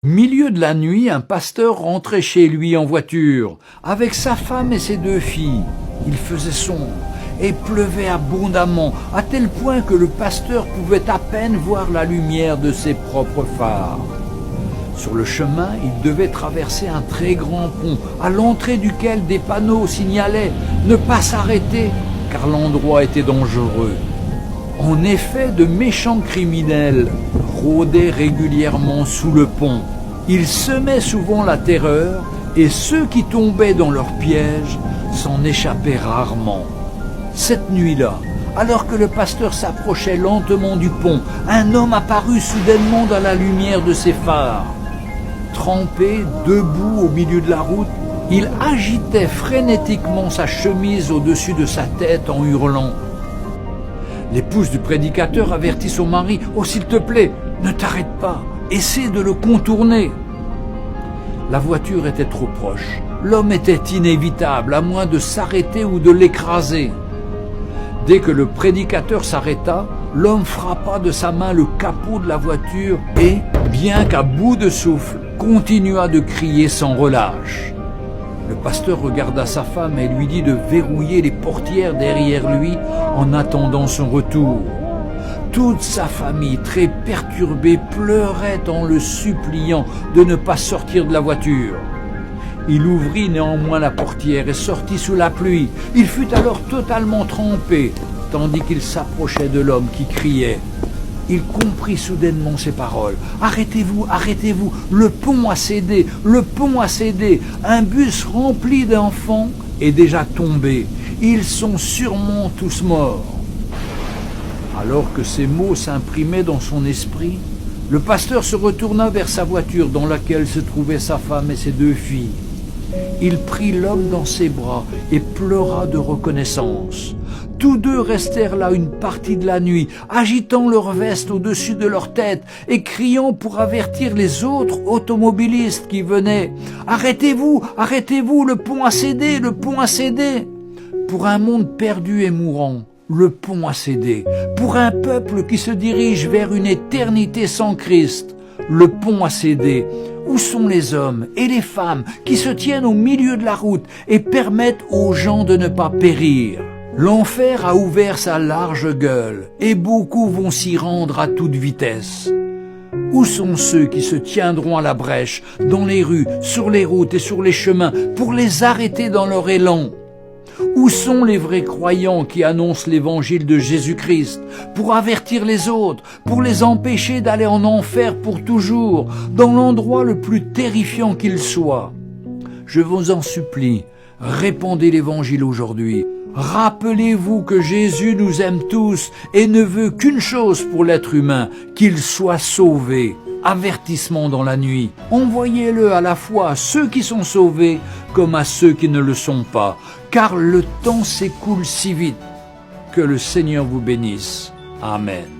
Milieu de la nuit, un pasteur rentrait chez lui en voiture, avec sa femme et ses 2 filles. Il faisait sombre et pleuvait abondamment, à tel point que le pasteur pouvait à peine voir la lumière de ses propres phares. Sur le chemin, il devait traverser un très grand pont, à l'entrée duquel des panneaux signalaient « Ne pas s'arrêter » car l'endroit était dangereux. En effet, de méchants criminels rôdaient régulièrement sous le pont. Ils semaient souvent la terreur et ceux qui tombaient dans leur piège s'en échappaient rarement. Cette nuit-là, alors que le pasteur s'approchait lentement du pont, un homme apparut soudainement dans la lumière de ses phares. Trempé, debout au milieu de la route, il agitait frénétiquement sa chemise au-dessus de sa tête en hurlant. L'épouse du prédicateur avertit son mari « Oh, s'il te plaît, ne t'arrête pas, essaie de le contourner !» La voiture était trop proche. L'homme était inévitable, à moins de s'arrêter ou de l'écraser. Dès que le prédicateur s'arrêta, l'homme frappa de sa main le capot de la voiture et, bien qu'à bout de souffle, continua de crier sans relâche. Le pasteur regarda sa femme et lui dit de verrouiller les portières derrière lui en attendant son retour. Toute sa famille, très perturbée, pleurait en le suppliant de ne pas sortir de la voiture. Il ouvrit néanmoins la portière et sortit sous la pluie. Il fut alors totalement trempé, tandis qu'il s'approchait de l'homme qui criait. Il comprit soudainement ces paroles. « Arrêtez-vous, arrêtez-vous, le pont a cédé, le pont a cédé. Un bus rempli d'enfants est déjà tombé. Ils sont sûrement tous morts. » Alors que ces mots s'imprimaient dans son esprit, le pasteur se retourna vers sa voiture dans laquelle se trouvaient sa femme et ses 2 filles. Il prit l'homme dans ses bras et pleura de reconnaissance. Tous 2 restèrent là une partie de la nuit, agitant leurs vestes au-dessus de leur tête et criant pour avertir les autres automobilistes qui venaient. « Arrêtez-vous, arrêtez-vous, le pont a cédé, le pont a cédé !» Pour un monde perdu et mourant, le pont a cédé. Pour un peuple qui se dirige vers une éternité sans Christ, le pont a cédé. Où sont les hommes et les femmes qui se tiennent au milieu de la route et permettent aux gens de ne pas périr? L'enfer a ouvert sa large gueule et beaucoup vont s'y rendre à toute vitesse. Où sont ceux qui se tiendront à la brèche, dans les rues, sur les routes et sur les chemins, pour les arrêter dans leur élan? Où sont les vrais croyants qui annoncent l'évangile de Jésus-Christ pour avertir les autres, pour les empêcher d'aller en enfer pour toujours, dans l'endroit le plus terrifiant qu'il soit? Je vous en supplie, répandez l'évangile aujourd'hui. Rappelez-vous que Jésus nous aime tous et ne veut qu'une chose pour l'être humain, qu'il soit sauvé. Avertissement dans la nuit. Envoyez-le à la fois à ceux qui sont sauvés comme à ceux qui ne le sont pas, car le temps s'écoule si vite. Que le Seigneur vous bénisse. Amen.